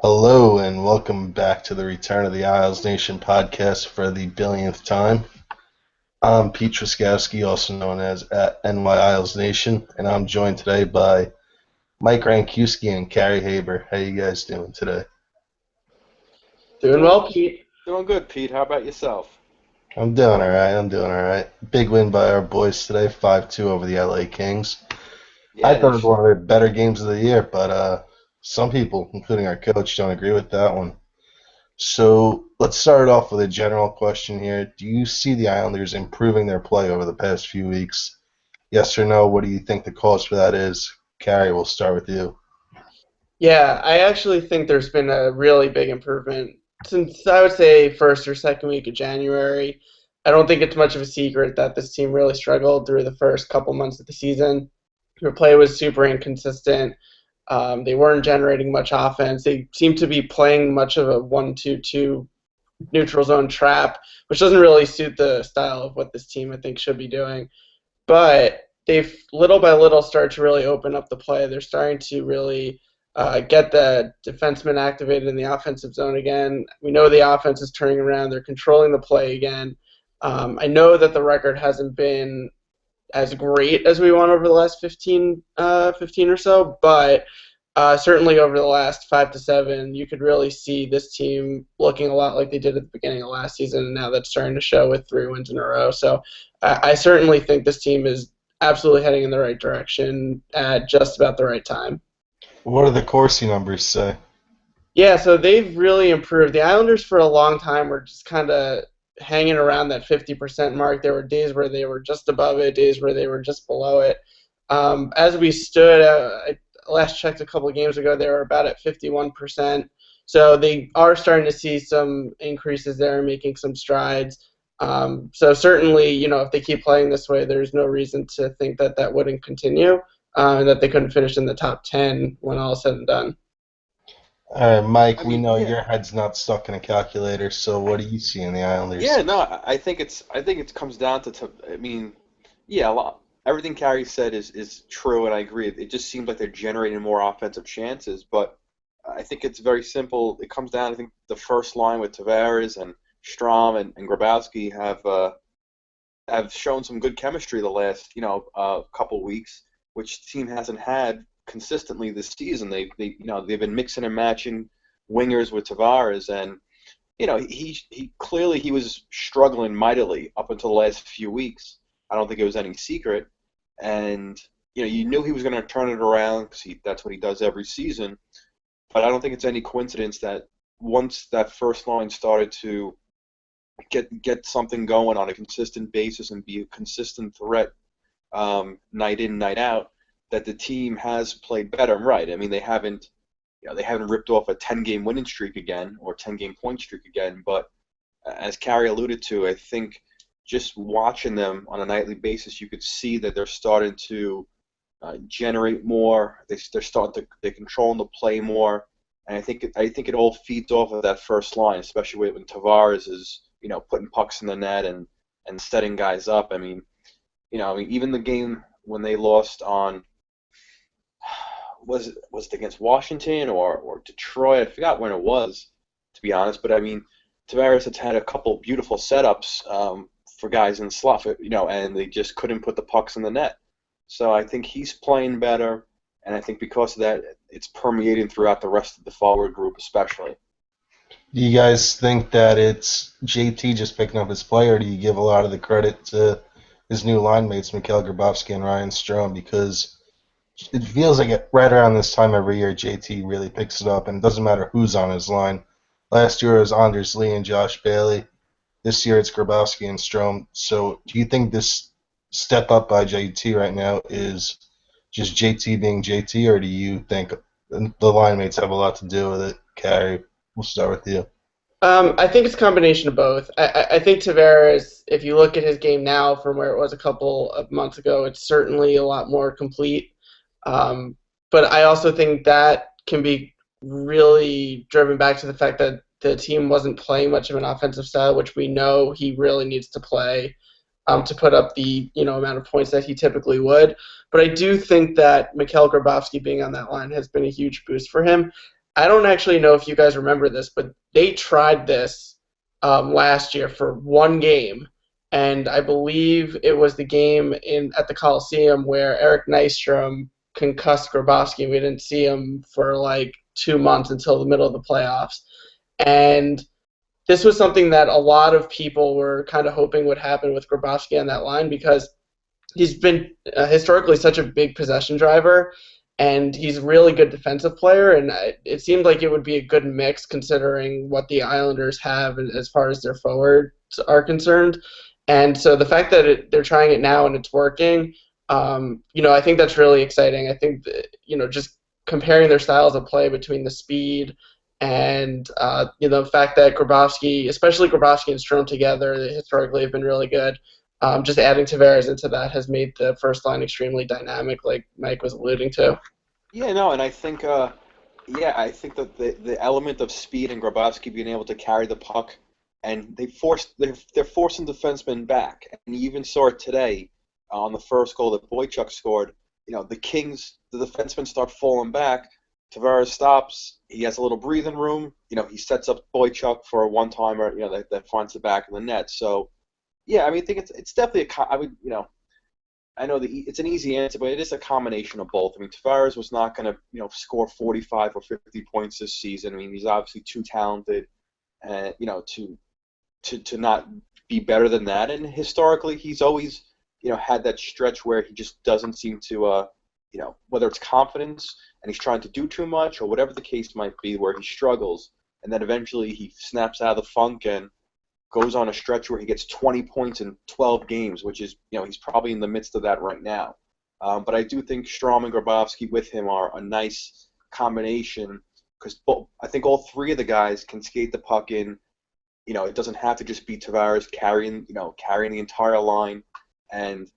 Hello and welcome back to the return of the IslesNation Podcast for the billionth time. I'm Pete Truskowski, also known as at NY IslesNation, and I'm joined today by Mike Rankuski and Carrie Haber. How you guys doing today? Doing well, Pete. Doing good, Pete. How about yourself? I'm doing all right. Big win by our boys today, 5-2 over the LA Kings. I thought it was one of their better games of the year, but some people, including our coach, don't agree with that one. So let's start off with a general question here. Do you see the Islanders improving their play over the past few weeks? Yes or no? What do you think the cause for that is? Carrie, we'll start with you. Yeah, I actually think there's been a really big improvement since I would say first or second week of January. I don't think it's much of a secret that this team really struggled through the first couple months of the season. Their play was super inconsistent. They weren't generating much offense. They seemed to be playing much of a 1-2-2 neutral zone trap, which doesn't really suit the style of what this team I think should be doing. But they've little by little started to really open up the play. They're starting to really get the defensemen activated in the offensive zone again. We know the offense is turning around. They're controlling the play again. I know that the record hasn't been as great as we want over the last 15 or so, but certainly over the last 5 to 7, you could really see this team looking a lot like they did at the beginning of last season, and now that's starting to show with 3 wins in a row. So I certainly think this team is absolutely heading in the right direction at just about the right time. What do the Corsi numbers say? Yeah, so they've really improved. The Islanders for a long time were just kind of hanging around that 50% mark. There were days where they were just above it, days where they were just below it. As we stood, I last checked a couple of games ago, they were about at 51%. So they are starting to see some increases there, making some strides. So certainly, if they keep playing this way, there's no reason to think that that wouldn't continue and that they couldn't finish in the top 10 when all is said and done. All right, Mike, we know your head's not stuck in a calculator, so what do you see in the Islanders? Yeah, no, I think it comes down to everything Carrie said is true, and I agree. It just seems like they're generating more offensive chances, but I think it's very simple. It comes down, I think, the first line with Tavares and Strom and Grabowski have shown some good chemistry the last couple weeks, which the team hasn't had consistently this season. They've been mixing and matching wingers with Tavares, and he clearly was struggling mightily up until the last few weeks. I don't think it was any secret, and you knew he was going to turn it around because that's what he does every season. But I don't think it's any coincidence that once that first line started to get something going on a consistent basis and be a consistent threat night in, night out, that the team has played better. Right. I mean, they haven't ripped off a 10-game winning streak again or 10-game point streak again. But as Carrie alluded to, I think just watching them on a nightly basis, you could see that they're starting to generate more. They're controlling the play more, and I think it all feeds off of that first line, especially when Tavares is putting pucks in the net and setting guys up. I mean, even the game when they lost on. Was it against Washington or Detroit? I forgot when it was, to be honest. But I mean, Tavares has had a couple beautiful setups for guys in slot, and they just couldn't put the pucks in the net. So I think he's playing better, and I think because of that, it's permeating throughout the rest of the forward group, especially. Do you guys think that it's JT just picking up his play, or do you give a lot of the credit to his new line mates, Mikhail Grabowski and Ryan Strome? Because it feels like right around this time every year, JT really picks it up, and it doesn't matter who's on his line. Last year it was Anders Lee and Josh Bailey. This year it's Grabowski and Strome. So do you think this step up by JT right now is just JT being JT, or do you think the line mates have a lot to do with it? Carrie, we'll start with you. I think it's a combination of both. I think Tavares, if you look at his game now from where it was a couple of months ago, it's certainly a lot more complete. But I also think that can be really driven back to the fact that the team wasn't playing much of an offensive style, which we know he really needs to play to put up the amount of points that he typically would. But I do think that Mikhail Grabowski being on that line has been a huge boost for him. I don't actually know if you guys remember this, but they tried this last year for one game, and I believe it was the game in at the Coliseum where Eric Nystrom concussed Grabowski. We didn't see him for like 2 months until the middle of the playoffs, and this was something that a lot of people were kind of hoping would happen with Grabowski on that line because he's been historically such a big possession driver, and he's a really good defensive player. And it seemed like it would be a good mix considering what the Islanders have as far as their forwards are concerned. And so the fact that they're trying it now and it's working, I think that's really exciting. I think that, just comparing their styles of play between the speed and the fact that Grabowski, especially Grabowski and Strome together, they historically have been really good. Just adding Tavares into that has made the first line extremely dynamic, like Mike was alluding to. Yeah, no, and I think, I think that the element of speed and Grabowski being able to carry the puck, and they're forcing defensemen back, and you even saw it today on the first goal that Boychuk scored. The Kings, the defensemen start falling back. Tavares stops. He has a little breathing room. He sets up Boychuk for a one-timer. That finds the back of the net. So. Yeah, I mean, I think it's definitely I know it's an easy answer, but it is a combination of both. I mean, Tavares was not going to, score 45 or 50 points this season. I mean, he's obviously too talented, to not be better than that. And historically, he's always, had that stretch where he just doesn't seem to, whether it's confidence and he's trying to do too much or whatever the case might be, where he struggles, and then eventually he snaps out of the funk and goes on a stretch where he gets 20 points in 12 games, which is, he's probably in the midst of that right now. But I do think Strome and Grabowski with him are a nice combination because I think all three of the guys can skate the puck in. It doesn't have to just be Tavares carrying the entire line. And,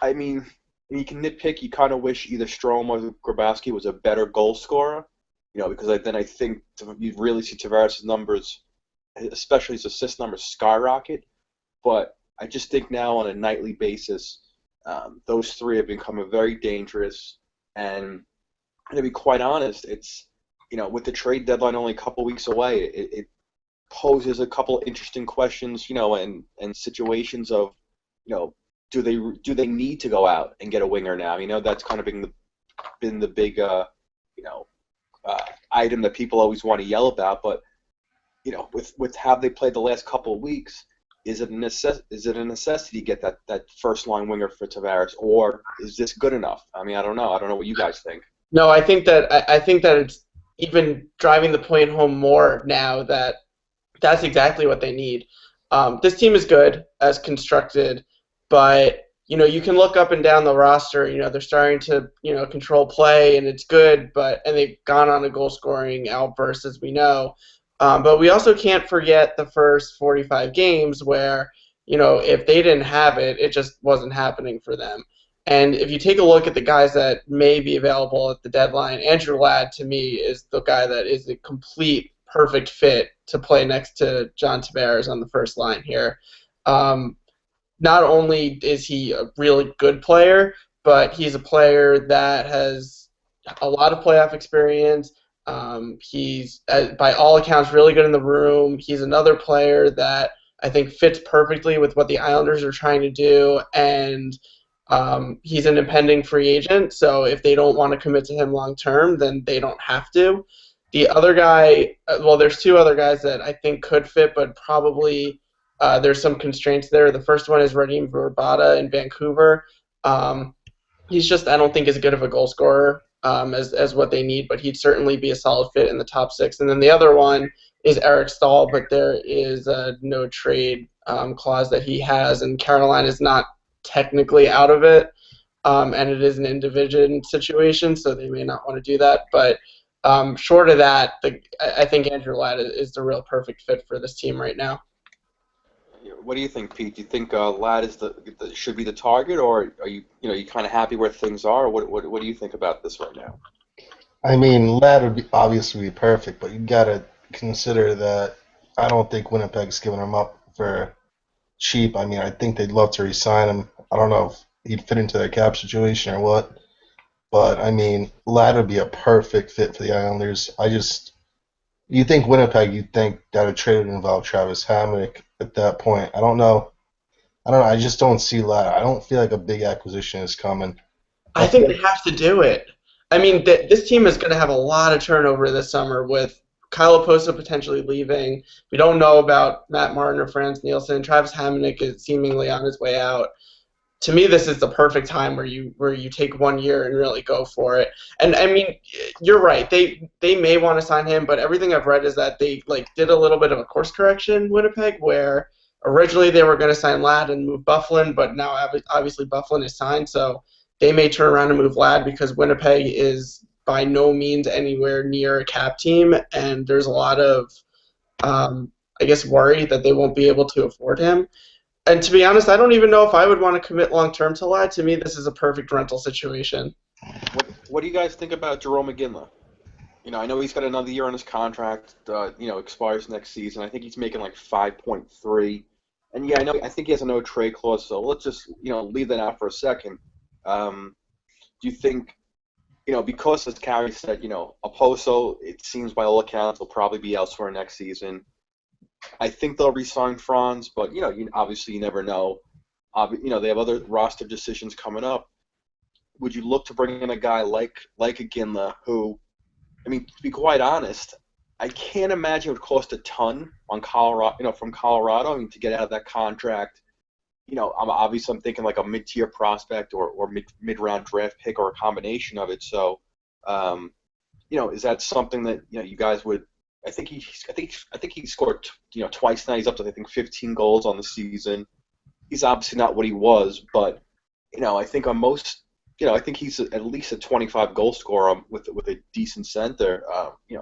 I mean, you can nitpick. You kind of wish either Strome or Grabowski was a better goal scorer, because then I think you'd really see Tavares' numbers, especially his assist numbers, skyrocket. But I just think now on a nightly basis, those three have become very dangerous. And to be quite honest, it's, with the trade deadline only a couple weeks away, it poses a couple interesting questions, and situations of, do they need to go out and get a winger now? That's kind of been the big, item that people always want to yell about, but with how they played the last couple of weeks, is it a necessity to get that first line winger for Tavares, or is this good enough? I mean, I don't know. I don't know what you guys think. No, I think that it's even driving the point home more now that that's exactly what they need. This team is good as constructed, but you can look up and down the roster. They're starting to control play, and it's good, and they've gone on a goal scoring outburst, as we know. But we also can't forget the first 45 games where, if they didn't have it, it just wasn't happening for them. And if you take a look at the guys that may be available at the deadline, Andrew Ladd, to me, is the guy that is the complete perfect fit to play next to John Tavares on the first line here. Not only is he a really good player, but he's a player that has a lot of playoff experience. He's, by all accounts, really good in the room. He's another player that I think fits perfectly with what the Islanders are trying to do, and he's an impending free agent, so if they don't want to commit to him long term, then they don't have to. The other guy, there's two other guys that I think could fit, but probably there's some constraints there. The first one is Radim Vrbata in Vancouver. He's just, I don't think, as good of a goal scorer as what they need, but he'd certainly be a solid fit in the top six. And then the other one is Eric Stahl, but there is a no trade clause that he has, and Carolina is not technically out of it, and it is an in-division situation, so they may not want to do that. But short of that, I think Andrew Ladd is the real perfect fit for this team right now. What do you think, Pete? Do you think Ladd should be the target, or are you kind of happy where things are? Or what do you think about this right now? I mean, Ladd would obviously be perfect, but you got to consider that I don't think Winnipeg's giving him up for cheap. I mean, I think they'd love to re-sign him. I don't know if he'd fit into their cap situation or what, But I mean, Ladd would be a perfect fit for the Islanders. You think Winnipeg, you'd think that a trade would involve Travis Hamonic at that point. I don't know. I just don't see Ladd. I don't feel like a big acquisition is coming. I I think feel they have to do it. I mean, this team is going to have a lot of turnover this summer with Kyle Oposo potentially leaving. We don't know about Matt Martin or Franz Nielsen. Travis Hamonic is seemingly on his way out. To me, this is the perfect time where you take 1 year and really go for it. And I mean, you're right. They may want to sign him, but everything I've read is that they like did a little bit of a course correction, Winnipeg, where originally they were going to sign Ladd and move Bufflin, but now obviously Bufflin is signed, so they may turn around and move Ladd because Winnipeg is by no means anywhere near a cap team, and there's a lot of I guess worry that they won't be able to afford him. And to be honest, I don't even know if I would want to commit long term to Ladd. To me, this is a perfect rental situation. What do you guys think about Jerome McGinley? I know he's got another year on his contract. Expires next season. I think he's making like 5.3. And yeah, I think he has a no trade clause. So let's just leave that out for a second. Do you think because as Carrie said, Oposo, it seems by all accounts will probably be elsewhere next season. I think they'll re-sign Franz, but obviously you never know. They have other roster decisions coming up. Would you look to bring in a guy like Iginla, who, I mean, to be quite honest, I can't imagine it would cost a ton on Colorado, from Colorado. I mean, to get out of that contract, I'm thinking like a mid-tier prospect or mid-round draft pick or a combination of it. So, is that something that you guys would? I think he scored twice now. He's up to I think 15 goals on the season. He's obviously not what he was, but I think on most I think he's at least a 25 goal scorer with a decent center.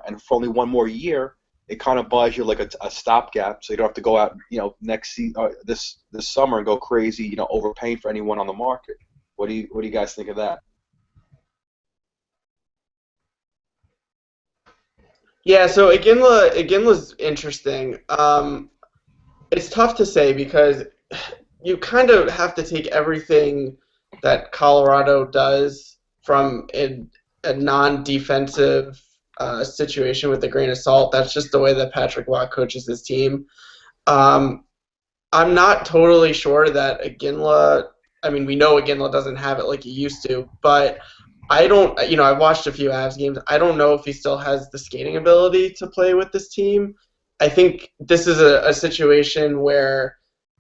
And for only one more year, it kind of buys you like a stopgap, so you don't have to go out next this summer and go crazy overpaying for anyone on the market. What do you guys think of that? Yeah, so Iginla's interesting. It's tough to say because you kind of have to take everything that Colorado does from a non-defensive situation with a grain of salt. That's just the way that Patrick Waugh coaches his team. Um, I'm not totally sure that Iginla. I mean, we know Iginla doesn't have it like he used to, but I don't. I've watched a few Avs games. I don't know if he still has the skating ability to play with this team. I think this is a situation where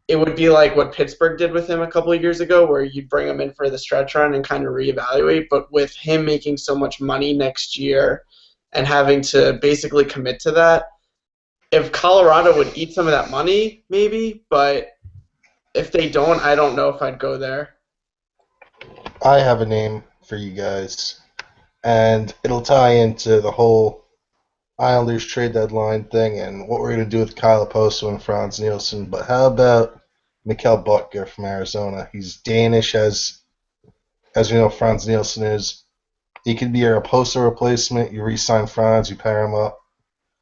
it would be like what Pittsburgh did with him a couple of years ago, where you'd bring him in for the stretch run and kind of reevaluate. But with him making so much money next year and having to basically commit to that, if Colorado would eat some of that money, maybe. But if they don't, I don't know if I'd go there. I have a name for you guys, and it'll tie into the whole Islanders trade deadline thing and what we're going to do with Kyle Oposo and Franz Nielsen. But how about Mikkel Butker from Arizona? He's Danish, as we know Franz Nielsen is. He could be your Oposo replacement. You re-sign Franz, you pair him up.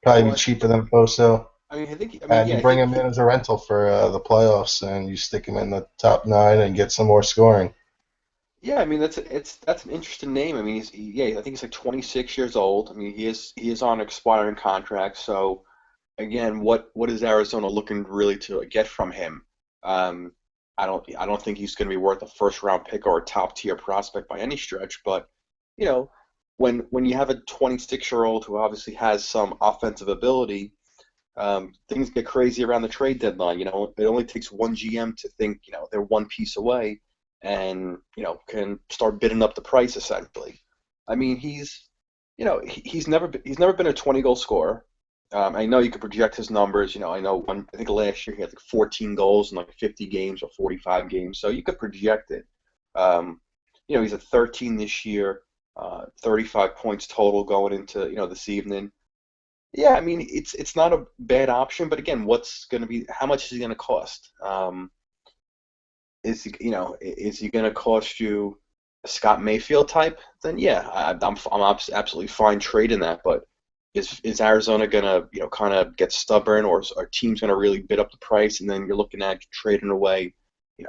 Probably be Well, cheaper than Oposo. And you I bring think him in as a rental for the playoffs, and you stick him in the top 9 and get some more scoring. Yeah, I mean that's an interesting name. I mean I think he's like 26 years old. I mean he is on an expiring contract. So again, what is Arizona looking really to get from him? Um, I don't think he's going to be worth a first round pick or a top tier prospect by any stretch. But you know when you have a 26-year-old who obviously has some offensive ability, things get crazy around the trade deadline. It only takes one GM to think they're one piece away and can start bidding up the price essentially. I mean, he's never been a 20 goal scorer. I know you could project his numbers. I think last year he had like 14 goals in like 50 games or 45 games, so you could project it. He's at 13 this year, 35 points total going into this evening. Yeah, I mean it's not a bad option, but again, how much is he going to cost? Is he going to cost you a Scott Mayfield type? Then yeah, I'm absolutely fine trading that. But is Arizona going to kind of get stubborn, or are teams going to really bid up the price, and then you're looking at trading away?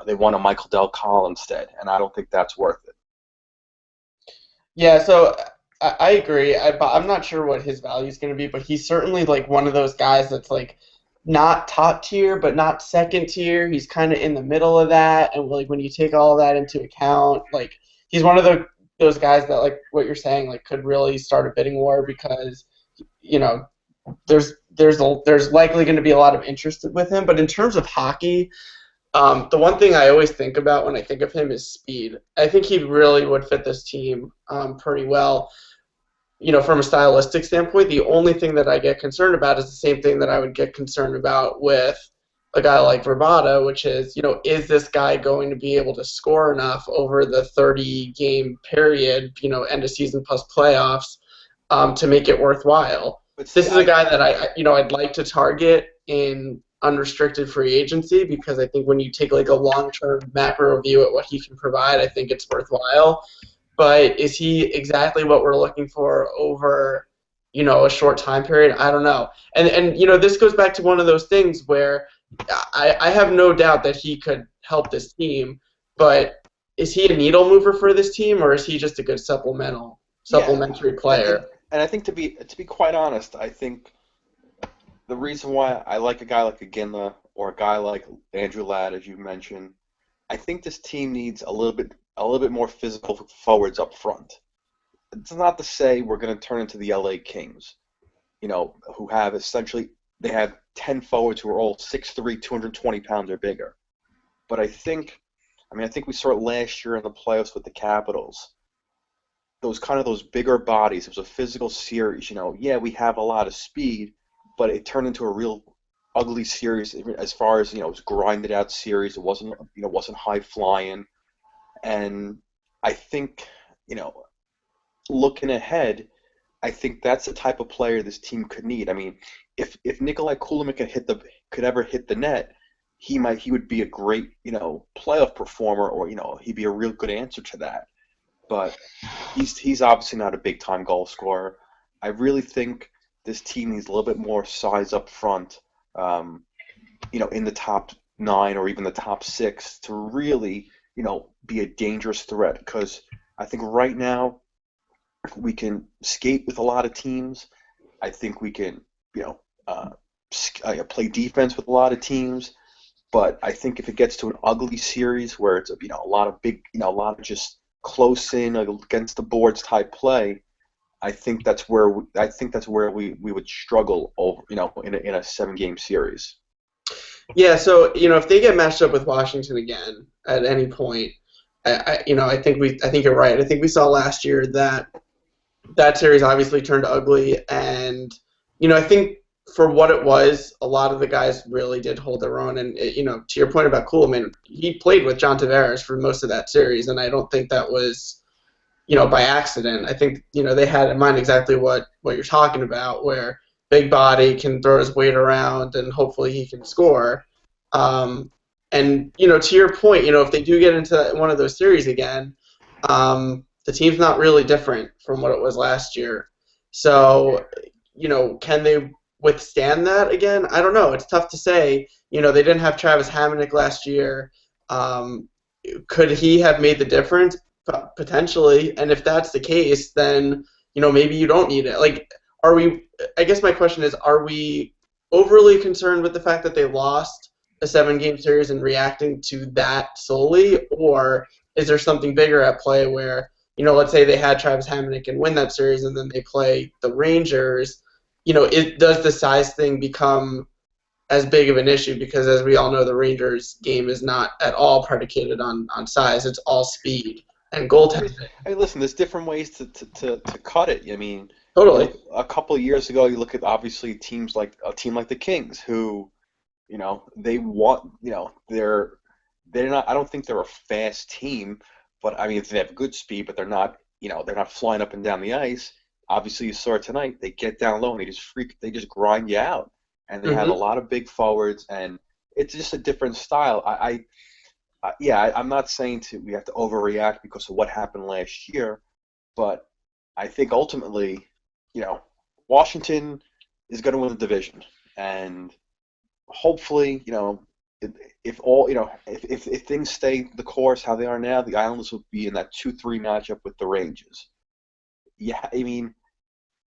They want a Michael Del Call instead, and I don't think that's worth it. Yeah, so I agree. But I'm not sure what his value is going to be, but he's certainly like one of those guys that's like not top tier, but not second tier. He's kind of in the middle of that, and like when you take all of that into account, like he's one of those guys that like what you're saying like could really start a bidding war because you know there's likely going to be a lot of interest with him. But in terms of hockey, the one thing I always think about when I think of him is speed. I think he really would fit this team pretty well. From a stylistic standpoint, the only thing that I get concerned about is the same thing that I would get concerned about with a guy like Verbata, which is, is this guy going to be able to score enough over the 30 game period, end of season plus playoffs, to make it worthwhile? But see, This is a guy that I'd like to target in unrestricted free agency because I think when you take like a long-term macro view at what he can provide, I think it's worthwhile. But is he exactly what we're looking for over, a short time period? I don't know. And this goes back to one of those things where I have no doubt that he could help this team, but is he a needle mover for this team or is he just a good yeah, supplementary and, player? and and I think to be quite honest, I think the reason why I like a guy like Aginla or a guy like Andrew Ladd, as you mentioned, I think this team needs a little bit more physical forwards up front. It's not to say we're going to turn into the LA Kings, who have essentially they have 10 forwards who are all 6'3", 220 pounds or bigger. But I think we saw it last year in the playoffs with the Capitals. Those bigger bodies. It was a physical series. Yeah, we have a lot of speed, but it turned into a real ugly series as far as it was grinded out series. It wasn't high flying, and I think you know looking ahead, I think that's the type of player this team could need. I mean, if Nikolai Kulemin could ever hit the net, he would be a great playoff performer, or he'd be a real good answer to that. But he's obviously not a big time goal scorer. I really think this team needs a little bit more size up front, um, in the top nine or even the top six to really be a dangerous threat. Because I think right now we can skate with a lot of teams. I think we can, you know, uh, play defense with a lot of teams. But I think if it gets to an ugly series where it's a lot of big, a lot of just close in against the boards type play, I think that's where we would struggle over, in a 7 game series. Yeah, so if they get matched up with Washington again at any point, I think you're right. I think we saw last year that that series obviously turned ugly, and I think for what it was, a lot of the guys really did hold their own. And to your point about Kuhlman, he played with John Tavares for most of that series, and I don't think that was by accident. I think they had in mind exactly what you're talking about, where big body can throw his weight around and hopefully he can score. Um, and to your point, if they do get into one of those series again, the team's not really different from what it was last year. So, can they withstand that again? I don't know. It's tough to say. They didn't have Travis Hamonic last year. Um, could he have made the difference? Potentially. And if that's the case, then maybe you don't need it. Like, are we? I guess my question is: are we overly concerned with the fact that they lost a 7 game series and reacting to that solely, or is there something bigger at play where let's say they had Travis Hamonic and win that series, and then they play the Rangers? Does the size thing become as big of an issue because, as we all know, the Rangers game is not at all predicated on size. It's all speed and goaltending. I mean, listen, there's different ways to cut it. I mean, you Totally. look a couple of years ago. You look at obviously teams like a team like the Kings, who they want they're not. I don't think they're a fast team, but I mean they have good speed, but they're not flying up and down the ice. Obviously, you saw it tonight. They get down low and they just grind you out, and they have a Hmm. lot of big forwards, and it's just a different style. I'm not saying we have to overreact because of what happened last year, but I think ultimately, you know, Washington is going to win the division, and hopefully, if, if all if things stay the course how they are now, the Islanders will be in that 2-3 matchup with the Rangers. yeah, I mean,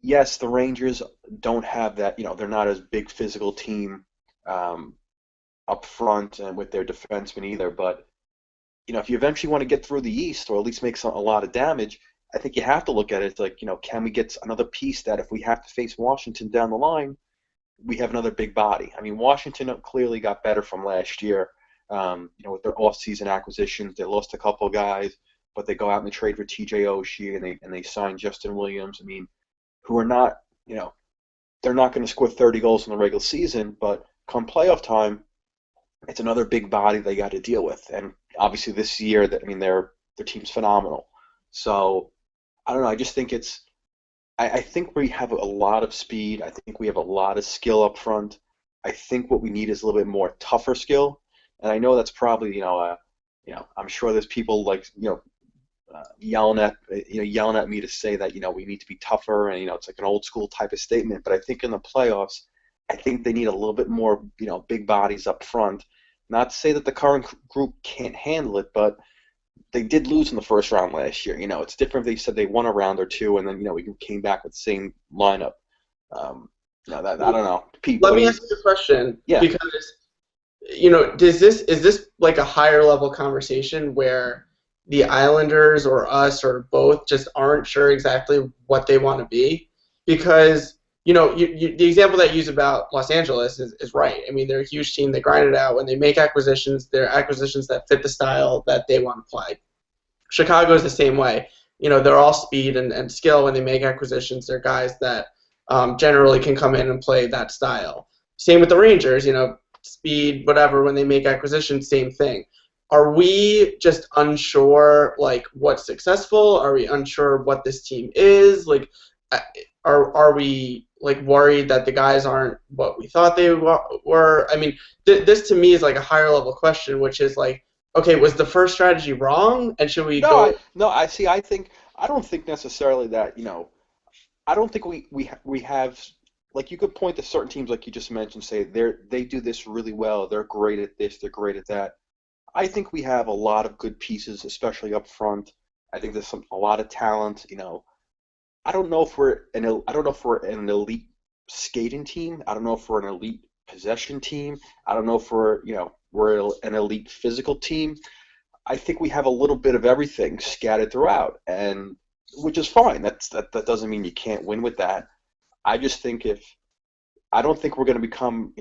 yes, the Rangers don't have that. They're not as big physical team um, up front and with their defensemen either. But if you eventually want to get through the East or at least make a lot of damage, I think you have to look at it. It's like, can we get another piece that if we have to face Washington down the line, we have another big body. I mean, Washington clearly got better from last year. With their off-season acquisitions, they lost a couple of guys, but they go out and they trade for T.J. Oshie and they sign Justin Williams. I mean, who are not, they're not going to score 30 goals in the regular season, but come playoff time, it's another big body they got to deal with. And obviously this year, their team's phenomenal. So I don't know. I just think I think we have a lot of speed. I think we have a lot of skill up front. I think what we need is a little bit more tougher skill. And I know that's probably, I'm sure there's people like, yelling at me to say that, we need to be tougher and, it's like an old school type of statement. But I think in the playoffs, I think they need a little bit more, big bodies up front. Not to say that the current group can't handle it, but they did lose in the first round last year. It's different if they said they won a round or two and then, we came back with the same lineup. I don't know. Pete, Let me ask you a question. Yeah. Because, is this like a higher level conversation where the Islanders or us or both just aren't sure exactly what they want to be? Because, the example that you use about Los Angeles is right. I mean, they're a huge team. They grind it out. When they make acquisitions, they're acquisitions that fit the style that they want to play. Chicago is the same way. They're all speed and skill when they make acquisitions. They're guys that generally can come in and play that style. Same with the Rangers, speed, whatever, when they make acquisitions, same thing. Are we just unsure, like, what's successful? Are we unsure what this team is? Like, are we, like, worried that the guys aren't what we thought they were? I mean, this to me is, like, a higher level question, which is, like, okay, was the first strategy wrong? And should we go? I see. I don't think necessarily that, I don't think we have, like, you could point to certain teams like you just mentioned, say they do this really well, they're great at this, they're great at that. I think we have a lot of good pieces, especially up front. I think there's a lot of talent. I don't know if we're an elite skating team. I don't know if we're an elite possession team. I don't know if we're an elite physical team. I think we have a little bit of everything scattered throughout, and which is fine. That doesn't mean you can't win with that. I just think I don't think we're going to become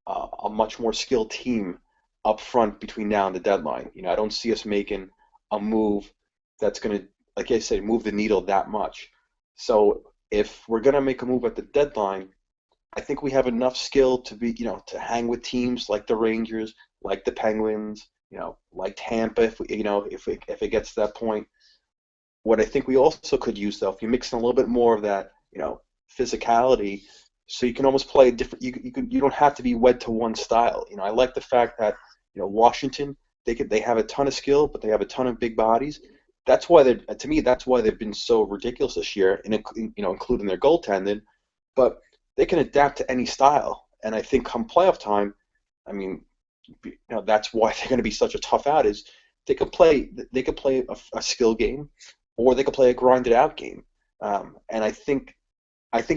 a much more skilled team up front between now and the deadline. I don't see us making a move that's going to, like I said, move the needle that much. So if we're going to make a move at the deadline, I think we have enough skill to be, to hang with teams like the Rangers, like the Penguins, like Tampa. If it gets to that point, what I think we also could use, though, if you mix in a little bit more of that, physicality, so you can almost play a different. You don't have to be wed to one style. I like the fact that Washington, they have a ton of skill, but they have a ton of big bodies. That's why that's why they've been so ridiculous this year, and including their goaltending. But they can adapt to any style, and I think come playoff time, I mean, that's why they're going to be such a tough out. Is they could play a skill game, or they could play a grinded out game, and I think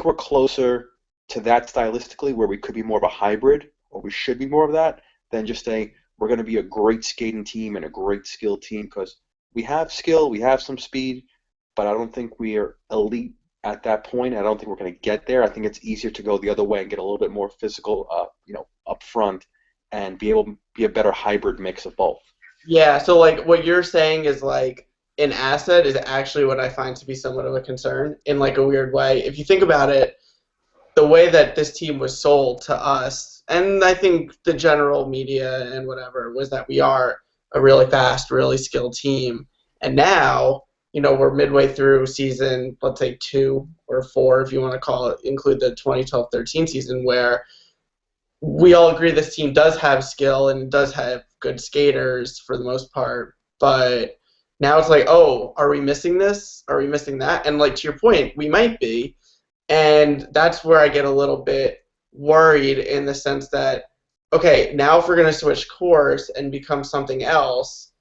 we're closer to that stylistically, where we could be more of a hybrid, or we should be more of that, than just saying we're going to be a great skating team and a great skill team, because we have skill, we have some speed, but I don't think we are elite at that point. I don't think we're going to get there. I think it's easier to go the other way and get a little bit more physical, up front, and be able to be a better hybrid mix of both. Yeah, so like what you're saying is like an asset is actually what I find to be somewhat of a concern in like a weird way. If you think about it, the way that this team was sold to us, and I think the general media and whatever, was that we are a really fast, really skilled team. And now, we're midway through season, let's say 2 or 4, if you want to include the 2012-13 season, where we all agree this team does have skill and does have good skaters for the most part, but now it's like, oh, are we missing this? Are we missing that? And like to your point, we might be, and that's where I get a little bit worried in the sense that, okay, now if we're going to switch course and become something else,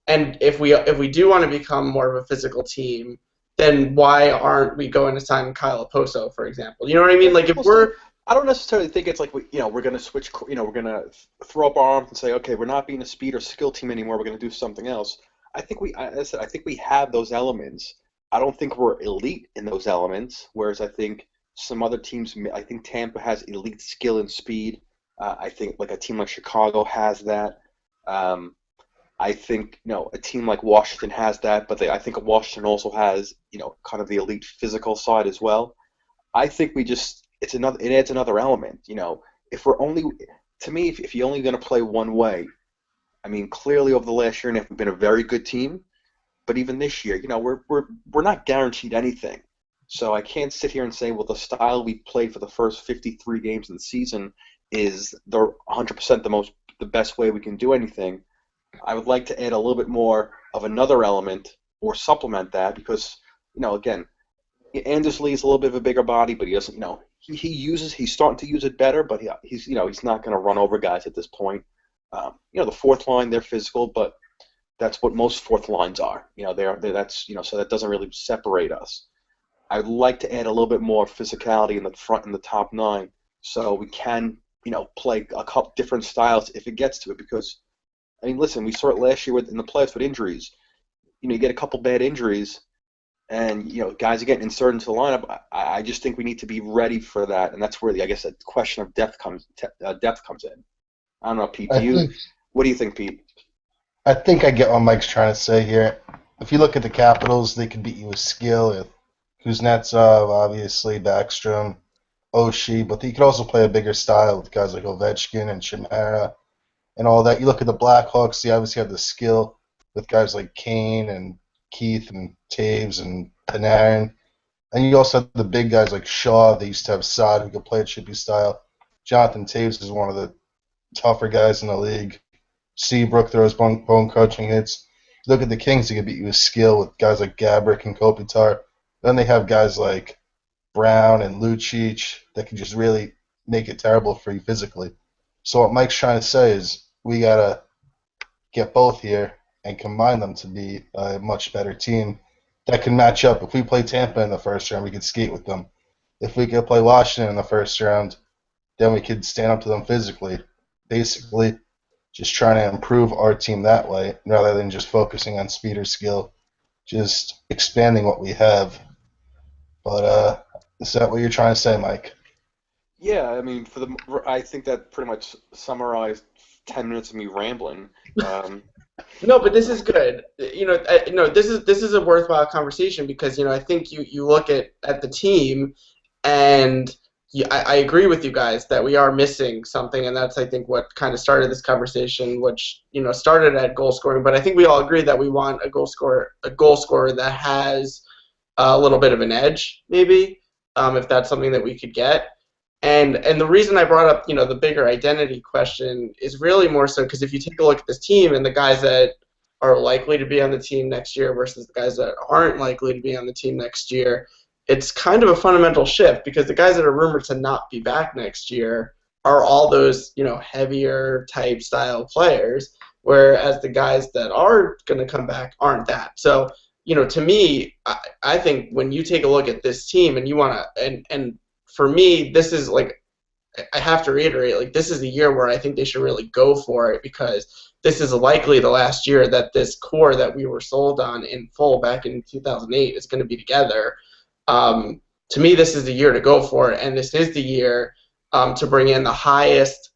and if we do want to become more of a physical team, then why aren't we going to sign Kyle Oposo, for example? You know what I mean? Like if Well, see, we're I don't necessarily think it's like we're going to switch. We're going to throw up our arms and say, okay, we're not being a speed or skill team anymore. We're going to do something else. I think as I said, I think we have those elements. I don't think we're elite in those elements. Whereas I think some other teams, I think Tampa has elite skill and speed. I think like a team like Chicago has that. Um, I think a team like Washington has that, but I think Washington also has kind of the elite physical side as well. I think it adds another element. If we're only to me, if you're only going to play one way, I mean, clearly over the last year and a half, we've been a very good team. But even this year, we're not guaranteed anything. So I can't sit here and say, well, the style we played for the first 53 games of the season is the 100% the best way we can do anything. I would like to add a little bit more of another element or supplement that because, again, Anders Lee is a little bit of a bigger body, but he doesn't, he's starting to use it better, but he's not going to run over guys at this point. The fourth line, they're physical, but that's what most fourth lines are. So that doesn't really separate us. I'd like to add a little bit more physicality in the front in the top nine, so we can, play a couple different styles if it gets to it. Because I mean, listen, we saw it last year in the playoffs with injuries. You get a couple bad injuries, and guys are getting inserted into the lineup. I just think we need to be ready for that, and that's where I guess the question of depth comes in. I don't know, Pete. What do you think, Pete? I think I get what Mike's trying to say here. If you look at the Capitals, they could beat you with skill, with Kuznetsov, obviously, Backstrom, Oshie, but you could also play a bigger style with guys like Ovechkin and Chimera and all that. You look at the Blackhawks, they obviously have the skill with guys like Kane and Keith and Taves and Panarin. And you also have the big guys like Shaw. They used to have Saad who could play a chippy style. Jonathan Taves is one of the tougher guys in the league. Seabrook throws bone crushing hits. Look at the Kings; they could beat you with skill with guys like Gabrick and Kopitar. Then they have guys like Brown and Lucic that can just really make it terrible for you physically. So what Mike's trying to say is we gotta get both here and combine them to be a much better team that can match up. If we play Tampa in the first round, we could skate with them. If we could play Washington in the first round, then we could stand up to them physically. Basically, just trying to improve our team that way rather than just focusing on speed or skill, just expanding what we have. But is that what you're trying to say, Mike? Yeah, I mean, I think that pretty much summarized 10 minutes of me rambling. No, but this is good. No, this is a worthwhile conversation because I think you look at the team, and I agree with you guys that we are missing something, and that's I think what kind of started this conversation, which started at goal scoring. But I think we all agree that we want a goal scorer that has a little bit of an edge, maybe, if that's something that we could get. And the reason I brought up, the bigger identity question is really more so because if you take a look at this team and the guys that are likely to be on the team next year versus the guys that aren't likely to be on the team next year, it's kind of a fundamental shift because the guys that are rumored to not be back next year are all those, heavier type style players, whereas the guys that are going to come back aren't that. So, to me, I think when you take a look at this team and you want to, and for me, this is like, I have to reiterate, like, this is the year where I think they should really go for it because this is likely the last year that this core that we were sold on in full back in 2008 is going to be together. To me, this is the year to go for it, and this is the year to bring in the highest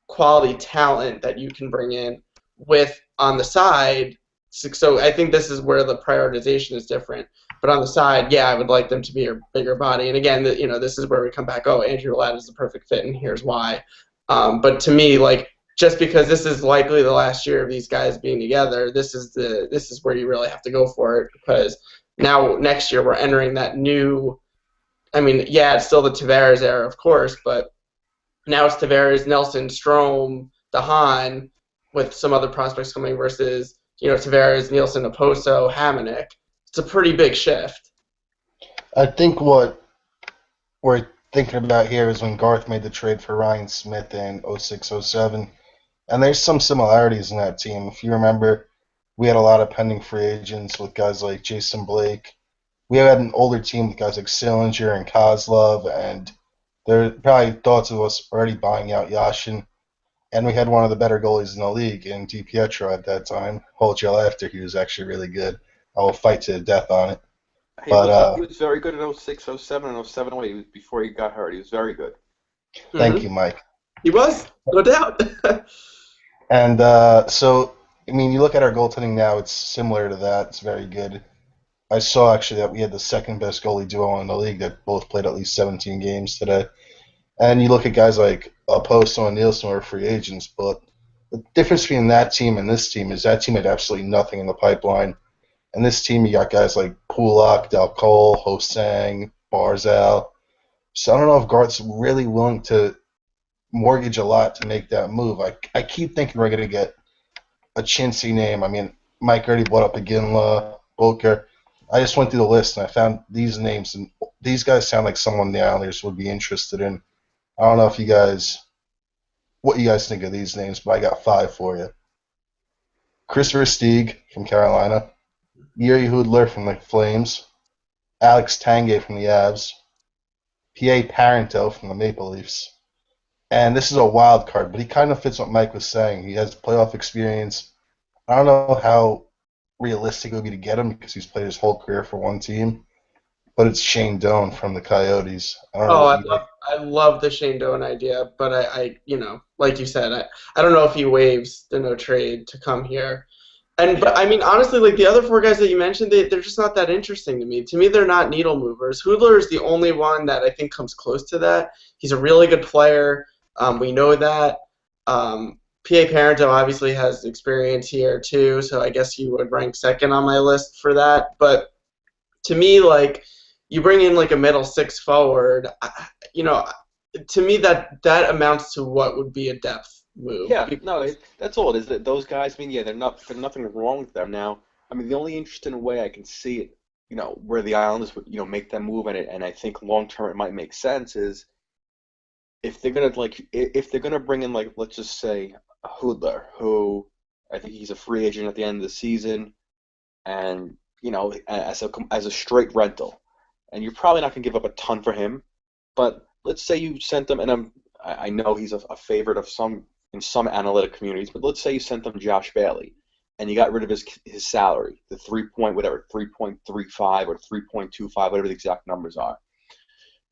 quality talent that you can bring in with on the side. So I think this is where the prioritization is different. But on the side, yeah, I would like them to be a bigger body. And again, this is where we come back. Oh, Andrew Ladd is the perfect fit, and here's why. But to me, like, just because this is likely the last year of these guys being together, this is where you really have to go for it because now next year we're entering that new. I mean, yeah, it's still the Tavares era, of course, but now it's Tavares, Nelson, Strome, DeHaan, with some other prospects coming versus Tavares, Nielsen, Oposo, Hamonic. It's a pretty big shift. I think what we're thinking about here is when Garth made the trade for Ryan Smith in 06-07, and there's some similarities in that team. If you remember, we had a lot of pending free agents with guys like Jason Blake, we had an older team with guys like Sillinger and Kozlov, and there probably thoughts of us already buying out Yashin. And we had one of the better goalies in the league in DiPietro at that time. Hold your laughter. He was actually really good. I will fight to the death on it. But He was very good in '06, '07, and '07, '08 before he got hurt. He was very good. Thank you, Mike. He was, no doubt. And so, I mean, you look at our goaltending now, it's similar to that. It's very good. I saw actually that we had the second best goalie duo in the league that both played at least 17 games today. And you look at guys like Posto and Nielsen who are free agents, but the difference between that team and this team is that team had absolutely nothing in the pipeline. And this team, you got guys like Pulak, Del Cole, Hosang, Barzal. So I don't know if Garth's really willing to mortgage a lot to make that move. I keep thinking we're going to get a chintzy name. I mean, Mike already brought up Iginla, Booker. I just went through the list and I found these names, and these guys sound like someone the Islanders would be interested in. I don't know if what you guys think of these names, but I got 5 for you. Chris Versteeg from Carolina, Yuri Hudler from the Flames, Alex Tanguay from the Avs, P.A. Parento from the Maple Leafs. And this is a wild card, but he kind of fits what Mike was saying. He has playoff experience. I don't know how realistic it would be to get him because he's played his whole career for one team, but it's Shane Doan from the Coyotes. I love the Shane Doan idea, but I like you said, I don't know if he waives the no trade to come here. But I mean, honestly, like the other 4 guys that you mentioned, they're just not that interesting to me. To me, they're not needle movers. Hudler is the only one that I think comes close to that. He's a really good player. We know that. P.A. Parento obviously has experience here too, so I guess he would rank second on my list for that. But to me, like, you bring in like a middle 6 forward, to me that amounts to what would be a depth move. Yeah, no, that's all it is. That those guys, I mean, yeah, there's nothing wrong with them now. I mean, the only interesting way I can see it, where the Islanders would, make that move, and I think long term it might make sense is if they're gonna bring in, like, let's just say Hudler, who I think he's a free agent at the end of the season, and as a straight rental, and you're probably not gonna give up a ton for him, but let's say you sent him, and I know he's a favorite of in some analytic communities, but let's say you sent him Josh Bailey, and you got rid of his salary, the 3.35 or 3.25, whatever the exact numbers are.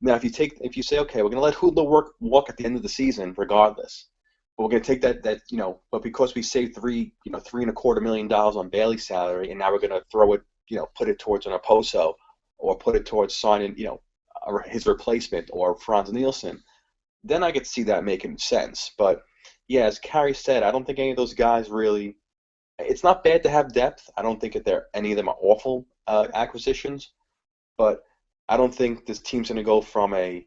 Now, if you say, okay, we're going to let Hudler walk at the end of the season, regardless, but we're going to take that but because we saved $3.25 million on Bailey's salary, and now we're going to throw it, put it towards an Oposo, or put it towards signing, his replacement, or Franz Nielsen, then I could see that making sense. But yeah, as Carrie said, I don't think any of those guys really. It's not bad to have depth. I don't think that any of them are awful acquisitions, but I don't think this team's going to go from a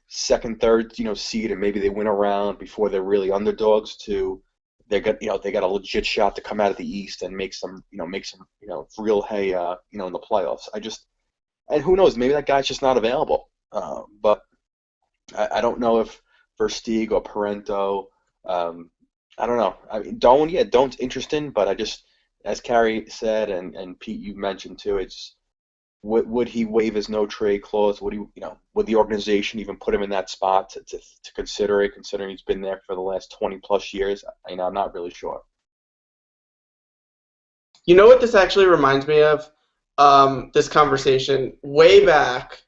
second, third, seed, and maybe they win a round before they're really underdogs to they got a legit shot to come out of the East and make some real hay in the playoffs. And who knows, maybe that guy's just not available. But I don't know if Versteeg or Parento. I don't know. I mean, Doan's interesting, but as Carrie said, and Pete, you mentioned too, it's would he waive his no trade clause? Would the organization even put him in that spot to consider it, considering he's been there for the last 20 plus years? I'm not really sure. You know what this actually reminds me of? This conversation way back,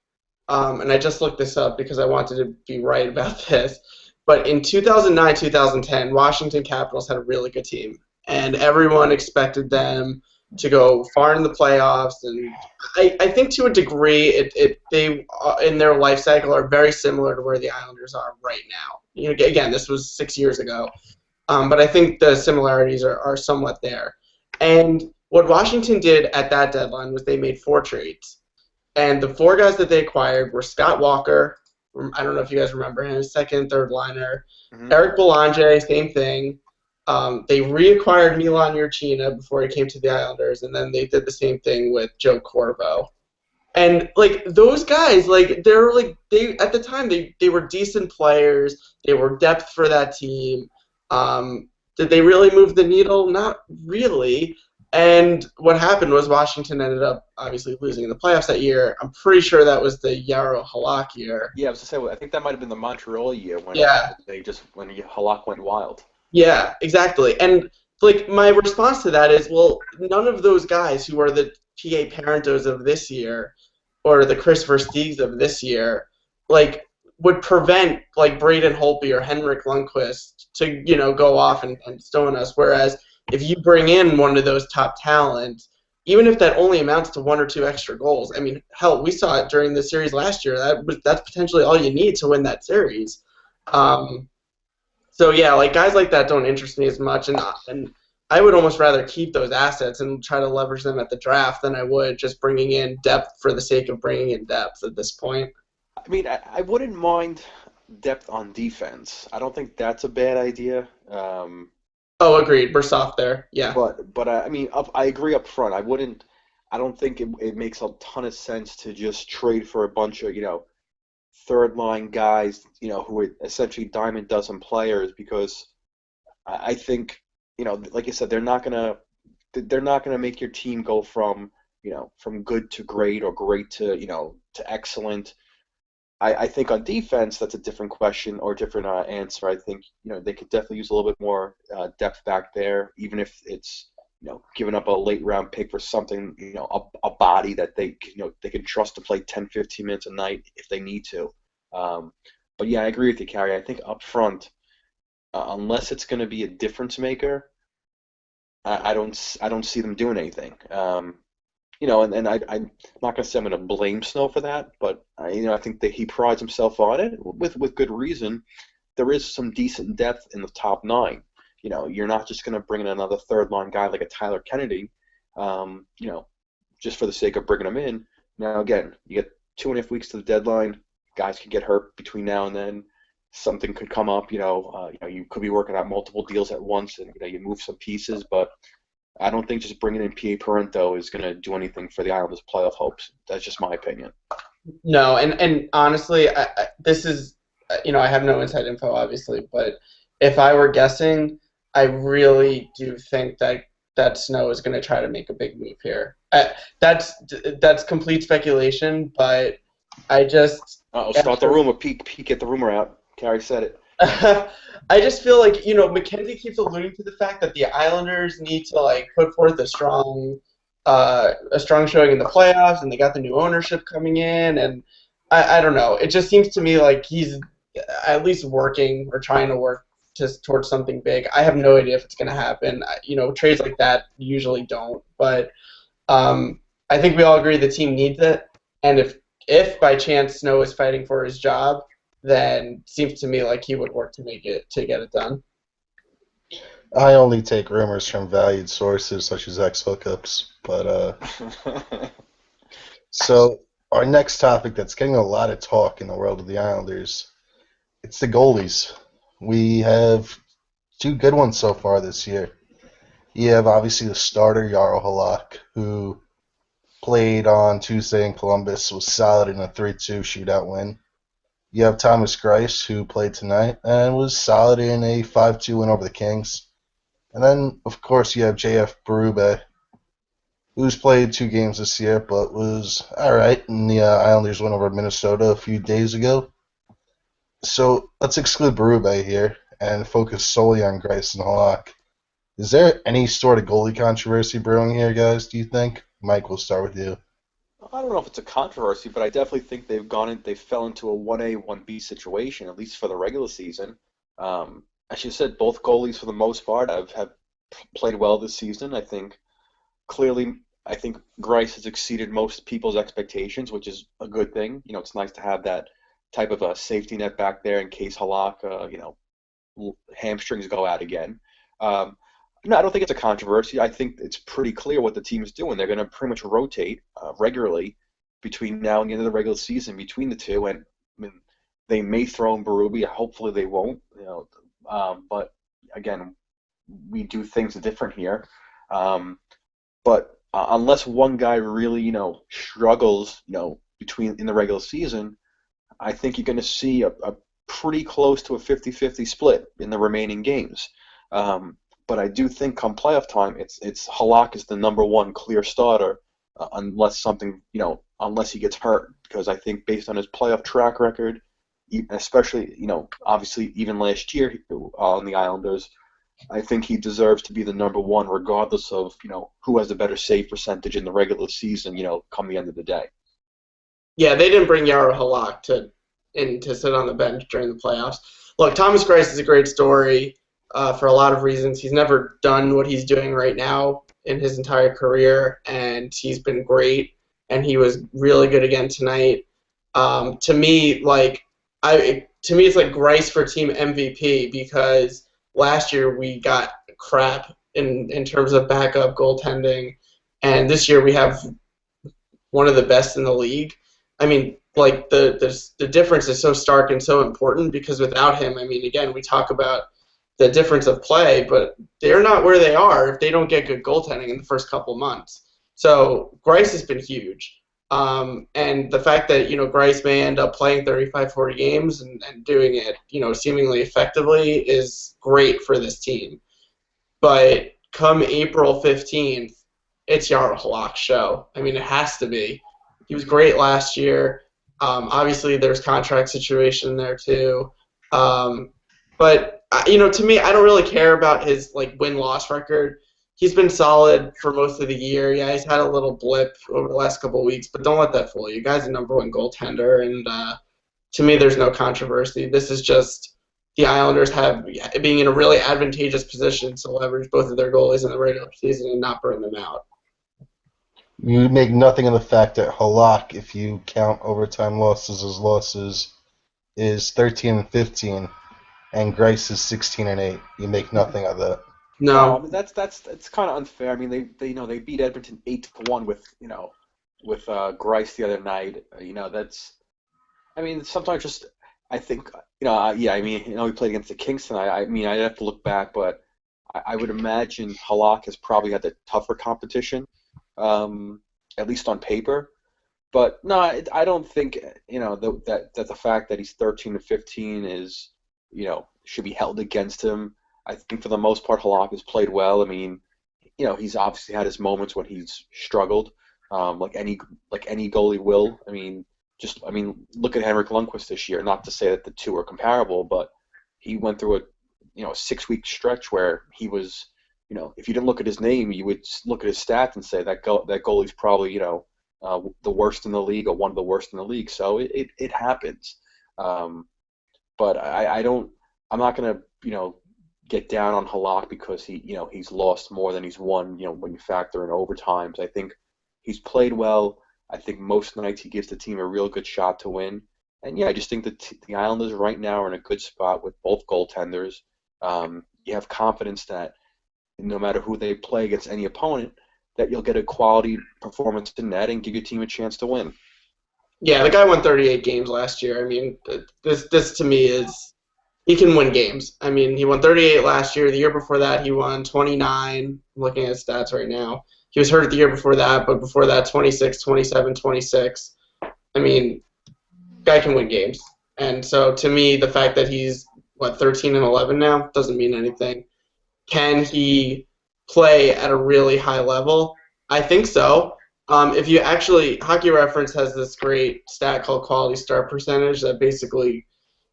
and I just looked this up because I wanted to be right about this. But in 2009, 2010, Washington Capitals had a really good team, and everyone expected them to go far in the playoffs. And I think to a degree, they in their life cycle are very similar to where the Islanders are right now. Again, this was 6 years ago, but I think the similarities are somewhat there. And what Washington did at that deadline was they made 4 trades. And the 4 guys that they acquired were Scott Walker. I don't know if you guys remember him, second, third liner. Mm-hmm. Eric Boulanger, same thing. They reacquired Milan Jurchina before he came to the Islanders, and then they did the same thing with Joe Corvo. And like those guys, they at the time they were decent players. They were depth for that team. Did they really move the needle? Not really. And what happened was Washington ended up obviously losing in the playoffs that year. I'm pretty sure that was the Yarrow Halak year. Yeah, I was to say, I think that might have been the Montreal year when Yeah, when Halak went wild. yeah, exactly. And like my response to that is, well, none of those guys who are the PA Parentos of this year or the Chris Versteegs of this year, like would prevent like Braden Holtby or Henrik Lundqvist to go off and stone us. Whereas if you bring in one of those top talents, even if that only amounts to one or two extra goals, I mean, hell, we saw it during the series last year. That's potentially all you need to win that series. So yeah, like guys like that don't interest me as much, and I would almost rather keep those assets and try to leverage them at the draft than I would just bringing in depth for the sake of bringing in depth at this point. I mean, I wouldn't mind depth on defense. I don't think that's a bad idea. Oh, agreed. We're soft there. Yeah. But I mean, I agree up front. I wouldn't. I don't think it makes a ton of sense to just trade for a bunch of third line guys who are essentially dime a dozen players because I think like I said they're not gonna make your team go from good to great or great to excellent. I think on defense, that's a different question or different answer. I think they could definitely use a little bit more depth back there, even if it's giving up a late round pick for something a body that they can trust to play 10, 15 minutes a night if they need to. Um, but yeah, I agree with you, Carrie. I think up front, unless it's going to be a difference maker, I don't see them doing anything. And I'm not going to say I'm going to blame Snow for that, but I think that he prides himself on it with good reason. There is some decent depth in the top nine. You're not just going to bring in another third line guy like a Tyler Kennedy, just for the sake of bringing him in. Now again, you get 2.5 weeks to the deadline. Guys could get hurt between now and then. Something could come up. You could be working out multiple deals at once, and you move some pieces, but I don't think just bringing in PA Parento is going to do anything for the Islanders' playoff hopes. That's just my opinion. No, and honestly, this is I have no inside info obviously, but if I were guessing, I really do think that Snow is going to try to make a big move here. That's complete speculation, but I just Uh-oh, start the rumor. Peek, get the rumor out. Carrie said it. I just feel like Mackenzie keeps alluding to the fact that the Islanders need to like put forth a strong showing in the playoffs, and they got the new ownership coming in, and I don't know. It just seems to me like he's at least working or trying to work towards something big. I have no idea if it's going to happen. Trades like that usually don't, but I think we all agree the team needs it, and if by chance Snow is fighting for his job, then it seems to me like he would work to get it done. I only take rumors from valued sources such as X hookups. But so our next topic that's getting a lot of talk in the world of the Islanders, it's the goalies. We have two good ones so far this year. You have obviously the starter Jarl Halak, who played on Tuesday in Columbus, was solid in a 3-2 shootout win. You have Thomas Greiss, who played tonight and was solid in a 5-2 win over the Kings. And then, of course, you have JF Berube, who's played 2 games this year, but was all right in the Islanders win over Minnesota a few days ago. So let's exclude Berube here and focus solely on Greiss and Halak. Is there any sort of goalie controversy brewing here, guys, do you think? Mike, we'll start with you. I don't know if it's a controversy, but I definitely think they fell into a 1A, 1B situation, at least for the regular season. As you said, both goalies for the most part have played well this season. I think Greiss has exceeded most people's expectations, which is a good thing. It's nice to have that type of a safety net back there in case Halak, hamstrings go out again. No, I don't think it's a controversy. I think it's pretty clear what the team is doing. They're going to pretty much rotate regularly between now and the end of the regular season between the two. And I mean, they may throw in Berube. Hopefully, they won't. But again, we do things different here. But unless one guy really, struggles, in the regular season, I think you're going to see a pretty close to a 50-50 split in the remaining games. But I do think come playoff time, it's Halak is the number one clear starter, unless he gets hurt. Because I think based on his playoff track record, especially obviously even last year on the Islanders, I think he deserves to be the number one, regardless of who has a better save percentage in the regular season. Come the end of the day. Yeah, they didn't bring Yaro Halak to sit on the bench during the playoffs. Look, Thomas Greiss is a great story for a lot of reasons. He's never done what he's doing right now in his entire career, and he's been great. And he was really good again tonight. To me, it's like Greiss for team MVP, because last year we got crap in terms of backup goaltending, and this year we have one of the best in the league. I mean, like the difference is so stark and so important, because without him, I mean, again, we talk about the difference of play, but they're not where they are if they don't get good goaltending in the first couple months. So Greiss has been huge. And the fact that, Greiss may end up playing 35, 40 games and doing it, seemingly effectively is great for this team. But come April 15th, it's Yaro Halak's show. I mean, it has to be. He was great last year. Obviously, there's contract situation there too. But to me, I don't really care about his win-loss record. He's been solid for most of the year. Yeah, he's had a little blip over the last couple of weeks, but don't let that fool you. Guy's a number one goaltender, and to me, there's no controversy. This is just the Islanders being in a really advantageous position to leverage both of their goalies in the regular season and not burn them out. You make nothing of the fact that Halak, if you count overtime losses as losses, is 13-15, and Greiss is 16-8. You make nothing of that. No, I mean, that's kind of unfair. I mean, they beat Edmonton 8-1 with Greiss the other night. I mean, sometimes just I think I mean, we played against the Kings tonight. I mean, I'd have to look back, but I would imagine Halak has probably had the tougher competition, at least on paper. But no, I don't think that the fact that he's 13-15 is should be held against him. I think for the most part, Halak has played well. I mean, he's obviously had his moments when he's struggled, like any goalie will. I mean, look at Henrik Lundqvist this year. Not to say that the two are comparable, but he went through a 6-week stretch where he was, if you didn't look at his name, you would look at his stats and say that goalie's probably the worst in the league or one of the worst in the league. So it happens. But I'm not gonna get down on Halak because he's lost more than he's won. When you factor in overtimes, I think he's played well. I think most nights he gives the team a real good shot to win. And yeah, I just think that the Islanders right now are in a good spot with both goaltenders. You have confidence that no matter who they play against any opponent, that you'll get a quality performance in net and give your team a chance to win. Yeah, the guy won 38 games last year. I mean, this to me is he can win games. I mean, he won 38 last year. The year before that, he won 29. I'm looking at his stats right now. He was hurt the year before that, but before that, 26, 27, 26. I mean, guy can win games. And so to me, the fact that he's, 13-11 now doesn't mean anything. Can he play at a really high level? I think so. If you actually, Hockey Reference has this great stat called quality start percentage that basically,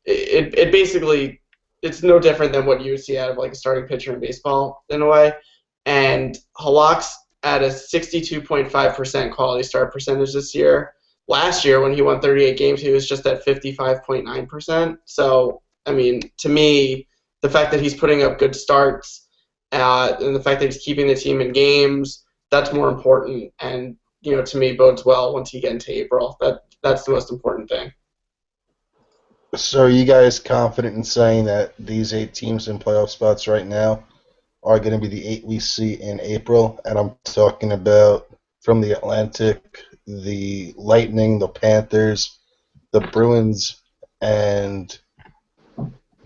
it's no different than what you would see out of a starting pitcher in baseball in a way. And Halak's at a 62.5% quality start percentage this year. Last year, when he won 38 games, he was just at 55.9%. So, I mean, to me, the fact that he's putting up good starts and the fact that he's keeping the team in games, that's more important. And, to me, bodes well once you get into April. That's the most important thing. So are you guys confident in saying that these 8 teams in playoff spots right now are going to be the 8 we see in April? And I'm talking about from the Atlantic, the Lightning, the Panthers, the Bruins, and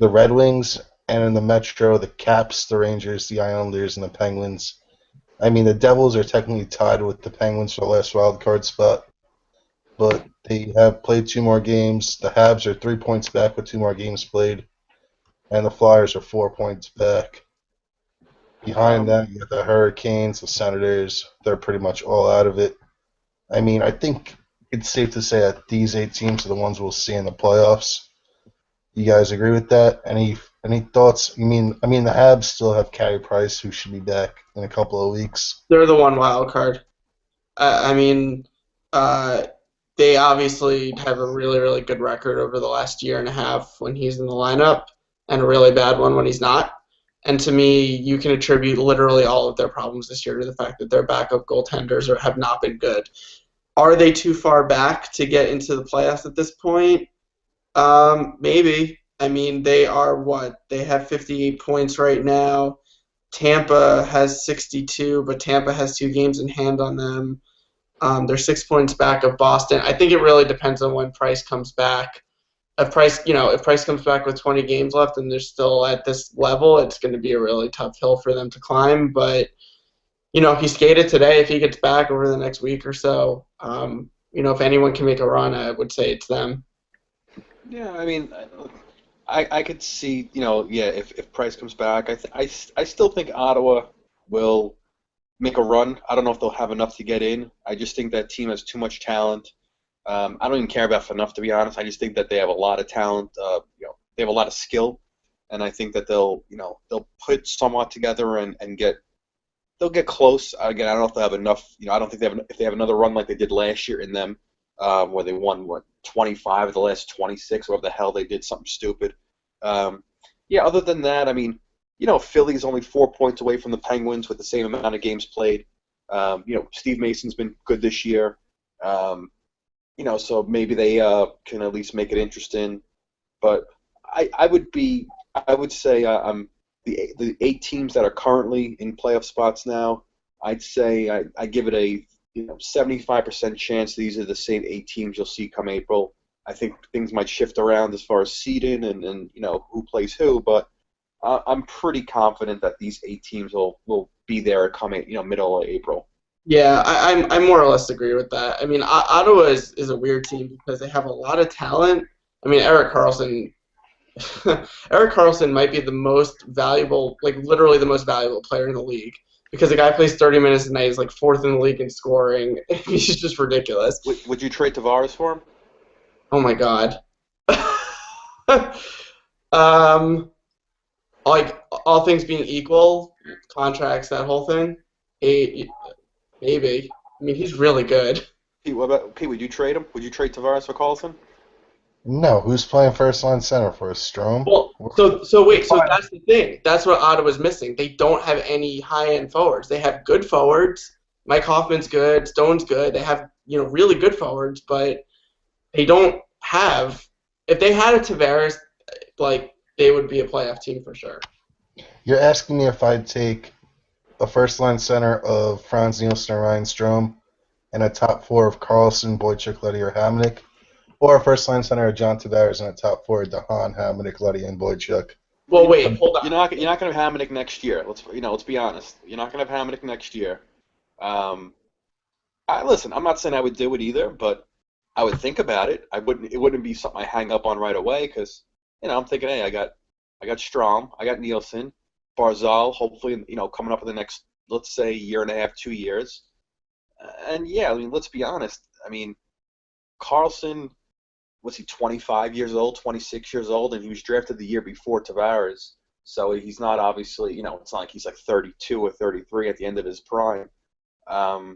the Red Wings, and in the Metro, the Caps, the Rangers, the Islanders, and the Penguins. I mean, the Devils are technically tied with the Penguins for the last wild card spot, but they have played 2 more games. The Habs are 3 points back with 2 more games played, and the Flyers are 4 points back. Behind that, you got the Hurricanes, the Senators. They're pretty much all out of it. I mean, I think it's safe to say that these 8 teams are the ones we'll see in the playoffs. You guys agree with that? Any thoughts? I mean, the Habs still have Carey Price, who should be back in a couple of weeks. They're the one wild card. I mean, uh, they obviously have a really, really good record over the last year and a half when he's in the lineup, and a really bad one when he's not. And to me, you can attribute literally all of their problems this year to the fact that their backup goaltenders have not been good. Are they too far back to get into the playoffs at this point? Maybe. I mean, they are what? They have 58 points right now. Tampa has 62, but Tampa has 2 games in hand on them. They're 6 points back of Boston. I think it really depends on when Price comes back. If Price comes back with 20 games left and they're still at this level, it's going to be a really tough hill for them to climb. But he skated today. If he gets back over the next week or so, if anyone can make a run, I would say it's them. Yeah, I mean, I could see, yeah, if Price comes back, I still think Ottawa will make a run. I don't know if they'll have enough to get in. I just think that team has too much talent. I don't even care about enough, to be honest. I just think that they have a lot of talent. They have a lot of skill, and I think that they'll put somewhat together and they'll get close. Again, I don't know if they have enough. I don't think if they have another run like they did last year in them, where they won 25 of the last 26, whatever the hell they did, something stupid. Yeah. Other than that, I mean, Philly's only 4 points away from the Penguins with the same amount of games played. Steve Mason's been good this year. So maybe they can at least make it interesting. But I would say the 8 teams that are currently in playoff spots now, I'd say I give it a 75% chance these are the same 8 teams you'll see come April. I think things might shift around as far as seeding and who plays who, but I'm pretty confident that these 8 teams will be there come middle of April. Yeah, I more or less agree with that. I mean, Ottawa is a weird team because they have a lot of talent. I mean, Erik Karlsson Erik Karlsson might be the most valuable, like literally the most valuable player in the league because the guy plays 30 minutes a night. He's like 4th in the league in scoring. He's just ridiculous. Would you trade Tavares for him? Oh my God. um, like all things being equal, contracts, that whole thing, maybe. I mean, he's really good. Pete, what about Pete? Would you trade him? Would you trade Tavares for Carlson? No, who's playing first line center for us? Strome? Well, so wait, so that's the thing. That's what Ottawa's missing. They don't have any high-end forwards. They have good forwards. Mike Hoffman's good. Stone's good. They have really good forwards, but they don't have. If they had a Tavares, like they would be a playoff team for sure. You're asking me if I'd take a first line center of Franz Nielsen or Ryan Strome and a top 4 of Carlson, Boychuk, Leddy, or Hamonic, or a first line center of John Tavares and a top 4 of DeHaan, Hamonic, Leddy, and Boychuk. Well, wait, hold on. You're not going to have Hamonic next year. Let's be honest. You're not going to have Hamonic next year. Listen, I'm not saying I would do it either, but I would think about it. It wouldn't be something I hang up on right away because I'm thinking, hey, I got Strom, I got Nielsen, Barzal, hopefully, coming up in the next, let's say, year and a half, 2 years. And yeah, I mean, let's be honest. I mean, Carlson, was he 25 years old, 26 years old, and he was drafted the year before Tavares. So he's not obviously, it's not like he's like 32 or 33 at the end of his prime. I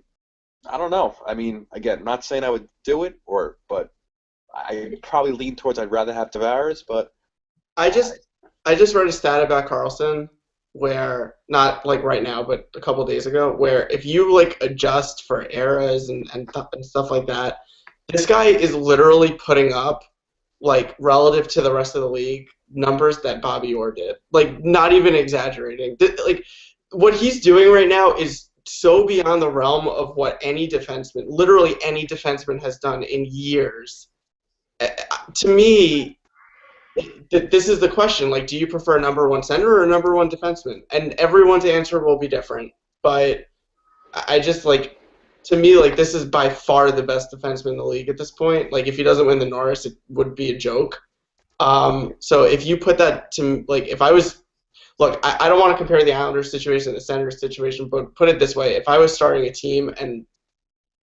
don't know. I mean, again, not saying I would do it, but I probably lean towards I'd rather have Tavares, but I just read a stat about Carlson where, not like right now, but a couple of days ago, where if you like adjust for eras and stuff like that, this guy is literally putting up, like, relative to the rest of the league, numbers that Bobby Orr did. Like, not even exaggerating. Like, what he's doing right now is so beyond the realm of what any defenseman, literally any defenseman, has done in years. To me, this is the question. Like, do you prefer a number 1 center or a number 1 defenseman? And everyone's answer will be different. But I just, like, to me, like, this is by far the best defenseman in the league at this point. Like, if he doesn't win the Norris, it would be a joke. So if you put that to, like, if I was look, I don't want to compare the Islanders situation to the Senators situation, but put it this way: if I was starting a team and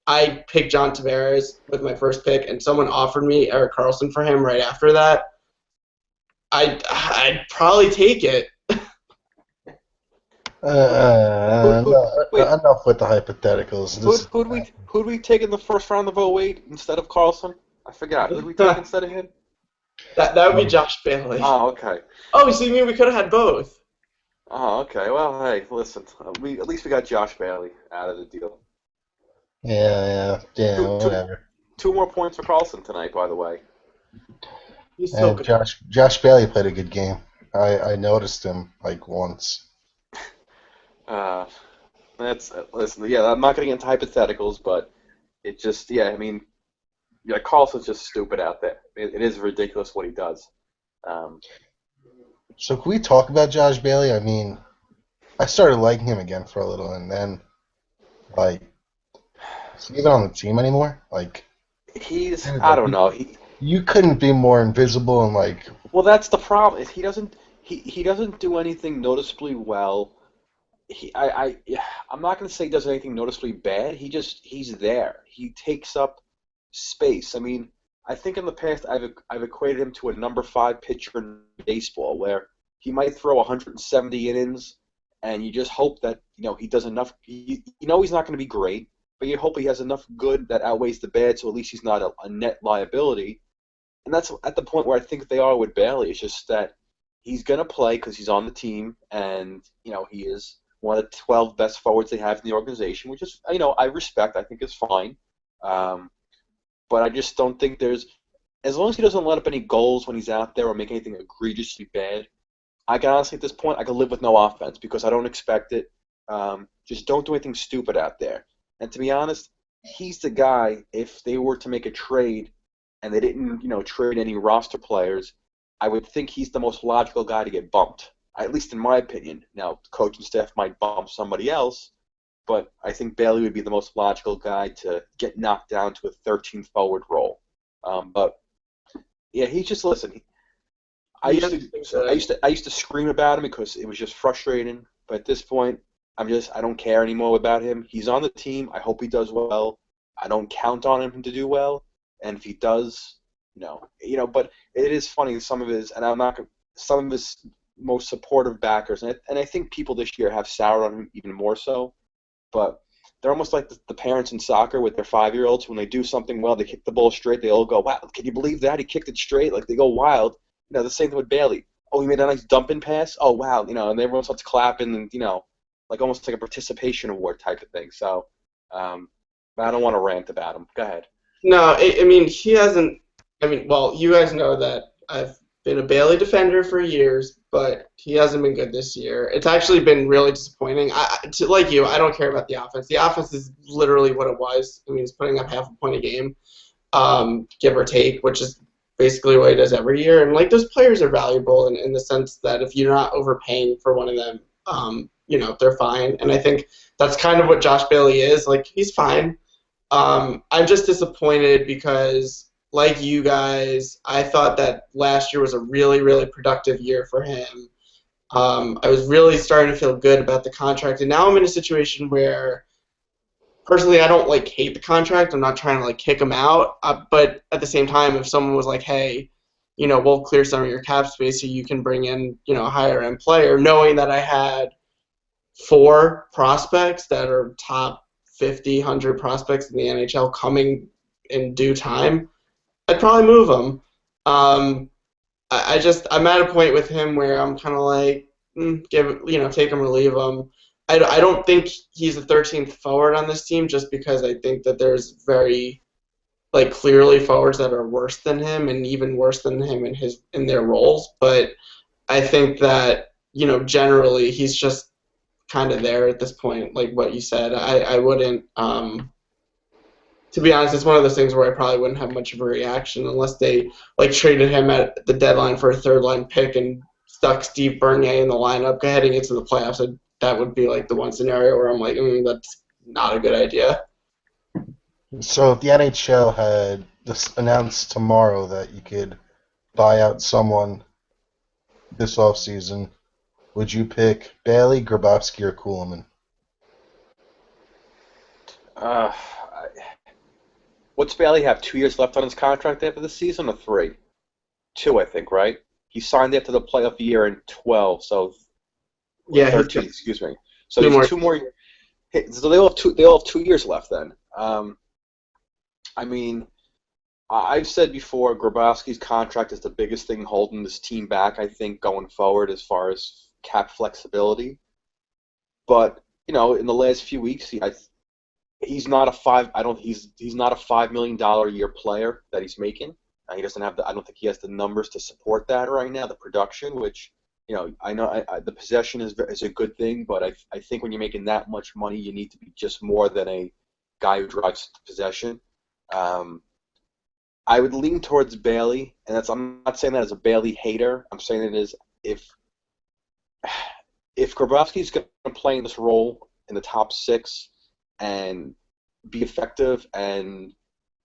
I picked John Tavares with my first pick, and someone offered me Erik Karlsson for him right after that, I'd probably take it. Who wait, Enough with the hypotheticals. who'd we take in the first round of '08 instead of Carlson? I forgot. Who'd we take instead of him? That would be Josh Bailey. Oh, okay. Oh, so you mean we could have had both? Oh, okay. Well, hey, listen. We at least we got Josh Bailey out of the deal. Yeah, Two, two, whatever. 2 more points for Carlson tonight, by the way. He's so And good. Josh Bailey played a good game. I noticed him like once. Uh, listen. Yeah, I'm not going to get into hypotheticals, but it just I mean, yeah, Carlson's just stupid out there. It is ridiculous what he does. Um, So can we talk about Josh Bailey? I mean, I started liking him again for a little, and then like, is he even on the team anymore? Like, I don't know. You couldn't be more invisible and like. Well, that's the problem. Is he doesn't do anything noticeably well. I'm not going to say he does anything noticeably bad. He's there. He takes up space. I mean, I think in the past I've equated him to a number 5 pitcher in baseball, where he might throw 170 innings, and you just hope that he does enough. He's not going to be great, but you hope he has enough good that outweighs the bad, so at least he's not a net liability. And that's at the point where I think they are with Bailey. It's just that he's going to play because he's on the team, and he is one of the 12 best forwards they have in the organization, which is I respect. I think is fine. But I just don't think as long as he doesn't let up any goals when he's out there or make anything egregiously bad, I can honestly at this point I can live with no offense because I don't expect it. Just don't do anything stupid out there. And to be honest, he's the guy. If they were to make a trade and they didn't trade any roster players, I would think he's the most logical guy to get bumped. At least in my opinion. Now, the coaching staff might bump somebody else, but I think Bailey would be the most logical guy to get knocked down to a 13th forward role. But yeah, he's just listen. I used to scream about him because it was just frustrating. But at this point, I don't care anymore about him. He's on the team. I hope he does well. I don't count on him to do well, and if he does, no, But it is funny some of his most supportive backers, and I think people this year have soured on him even more so. But they're almost like the parents in soccer with their 5-year-olds. When they do something well, they kick the ball straight. They all go, "Wow, can you believe that? He kicked it straight!" Like they go wild. The same thing with Bailey. Oh, he made a nice dumping pass. Oh, wow, and everyone starts clapping, and like almost like a participation award type of thing. So, but I don't want to rant about him. Go ahead. No, I mean he hasn't. I mean, well, you guys know that I've been a Bailey defender for years, but he hasn't been good this year. It's actually been really disappointing. Like you, I don't care about the offense. The offense is literally what it was. I mean, he's putting up half a point a game, give or take, which is basically what he does every year. And like those players are valuable in the sense that if you're not overpaying for one of them, they're fine. And I think that's kind of what Josh Bailey is. Like he's fine. I'm just disappointed because, like you guys, I thought that last year was a really, really productive year for him. I was really starting to feel good about the contract, and now I'm in a situation where, personally, I don't hate the contract. I'm not trying to kick him out, but at the same time, if someone was like, "Hey, we'll clear some of your cap space so you can bring in, a higher end player," knowing that I had 4 prospects that are top 50, 100 prospects in the NHL coming in due time, I'd probably move him. I'm at a point with him where I'm kind of like, take him or leave him. I don't think he's the 13th forward on this team just because I think that there's very clearly forwards that are worse than him and even worse than him in their roles. But I think that generally he's just kind of there at this point, like what you said. I wouldn't. To be honest, it's one of those things where I probably wouldn't have much of a reaction unless they traded him at the deadline for a third-line pick and stuck Steve Bernier in the lineup heading into the playoffs. That would be the one scenario where I'm like, that's not a good idea. So the NHL had this announced tomorrow that you could buy out someone this offseason Would you pick Bailey, Grabowski, or Kuhlman? Uh, what's Bailey have? 2 years left on his contract after the season, or three? Two, I think, right? He signed after the playoff year in 12, so Yeah, he's got 13, excuse me. So two he's more. two more. So they all have two. They all have 2 years left then. I mean, I've said before, Grabowski's contract is the biggest thing holding this team back. I think going forward, as far as cap flexibility. But in the last few weeks, he's not a five. I don't. He's not a $5 million a year player that he's making. He doesn't have the. I don't think he has the numbers to support that right now. The production, which I know the possession is a good thing, but I think when you're making that much money, you need to be just more than a guy who drives possession. Um, I would lean towards Bailey, and I'm not saying that as a Bailey hater. I'm saying it is if Grabowski's going to play in this role in the top six and be effective, and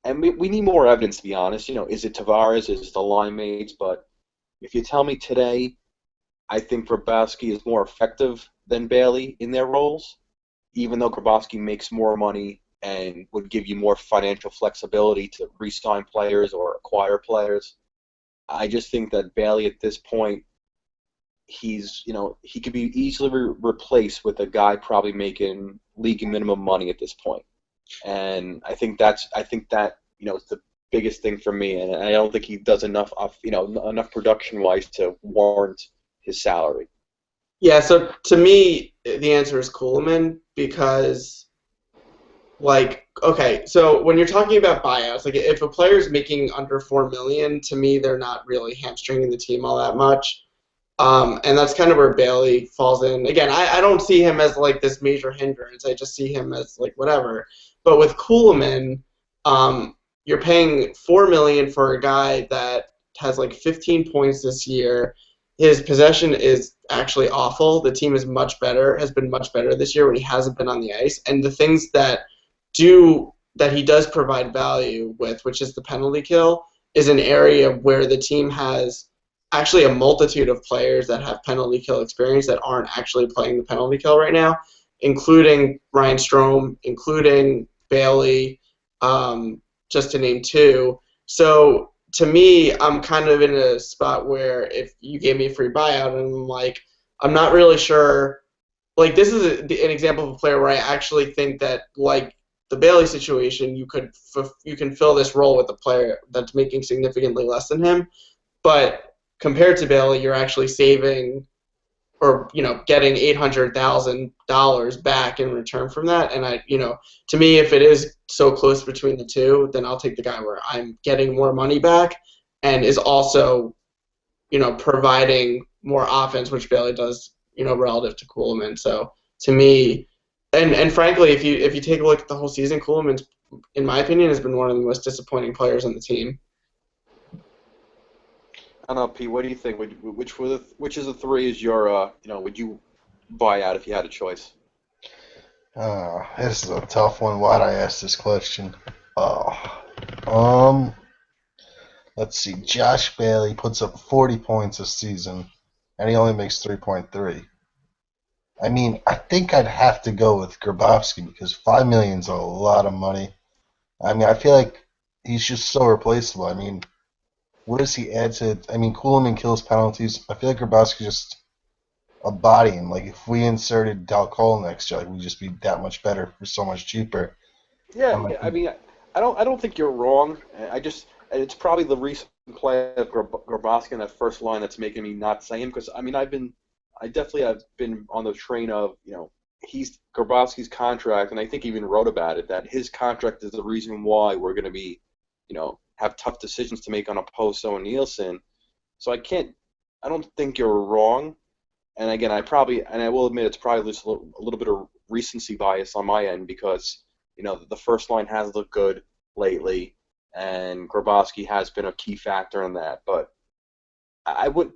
we need more evidence, to be honest. Is it Tavares? Is it the line mates? But if you tell me today, I think Grabowski is more effective than Bailey in their roles, even though Grabowski makes more money and would give you more financial flexibility to re-sign players or acquire players. I just think that Bailey at this point, he could be easily replaced with a guy probably making league minimum money at this point. And I think that is the biggest thing for me, and I don't think he does enough enough production wise to warrant his salary. Yeah, so to me, the answer is Kuhlman because, okay, so when you're talking about buyouts, like if a player's making under 4 million, to me, they're not really hamstringing the team all that much. And that's kind of where Bailey falls in. Again, I don't see him as like this major hindrance. I just see him as like whatever. But with Kuhlman, you're paying 4 million for a guy that has like 15 points this year. His possession is actually awful. The team is much better, has been much better this year when he hasn't been on the ice. And the things that he does provide value with, which is the penalty kill, is an area where the team has actually a multitude of players that have penalty kill experience that aren't actually playing the penalty kill right now, including Ryan Strome, including Bailey, just to name two. So to me, I'm kind of in a spot where if you gave me a free buyout, and I'm like, I'm not really sure. Like this is an example of a player where I actually think that like the Bailey situation, you can fill this role with a player that's making significantly less than him, but compared to Bailey, you're actually saving or getting $800,000 back in return from that. And to me, if it is so close between the two, then I'll take the guy where I'm getting more money back and is also providing more offense, which Bailey does relative to Kuhlman. So to me, and frankly, if you take a look at the whole season, Kuhlman, in my opinion, has been one of the most disappointing players on the team. I don't know, Pete. What do you think? Which of the three is your would you buy out if you had a choice? This is a tough one. Why'd I ask this question? Oh, um, let's see. Josh Bailey puts up 40 points this season, and he only makes 3.3. I mean, I think I'd have to go with Grabowski because 5 million is a lot of money. I mean, I feel like he's just so replaceable. I mean, what does he add to? I mean, Kuhlman kills penalties. I feel like Grabowski's just a body, and like if we inserted Dal Cole next year, like we'd just be that much better for so much cheaper. Yeah, I'm like, yeah. I mean, I don't think you're wrong. And it's probably the recent play of Grabowski in that first line that's making me not say him because I mean I definitely have been on the train of he's Grabowski's contract, and I think he even wrote about it that his contract is the reason why we're going to be have tough decisions to make on a Poso and Nielsen. So I don't think you're wrong. And again, I will admit it's probably just a little bit of recency bias on my end because the first line has looked good lately, and Grabowski has been a key factor in that. But I would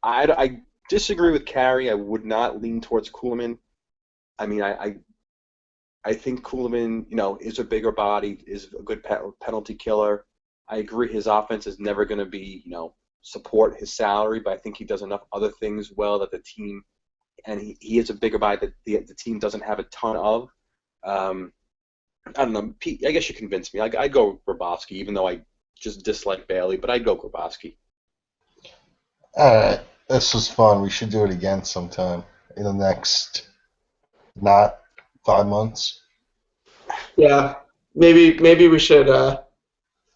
I disagree with Carey. I would not lean towards Kuhlman. I mean, I think Kuhlman is a bigger body, is a good penalty killer. I agree his offense is never going to be support his salary, but I think he does enough other things well that the team, and he is a bigger guy that the team doesn't have a ton of. I don't know, Pete, I guess you convinced me. I'd go Grabowski, even though I just dislike Bailey, but I'd go Grabowski. All right, this was fun. We should do it again sometime in the next not 5 months. Yeah, maybe we should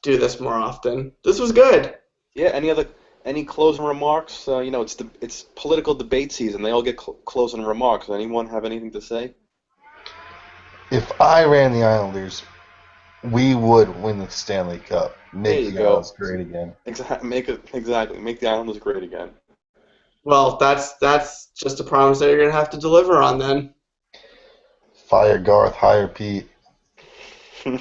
do this more often. This was good. Yeah. Any closing remarks? It's political debate season. They all get closing remarks. Anyone have anything to say? If I ran the Islanders, we would win the Stanley Cup. There Make you the go. Isles great again. Exactly. Make the Islanders great again. Well, that's just a promise that you're gonna have to deliver on then. Fire Garth, hire Pete. All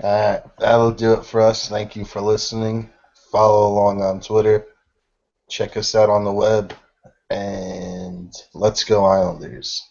right, that'll do it for us. Thank you for listening. Follow along on Twitter. Check us out on the web. And let's go Islanders.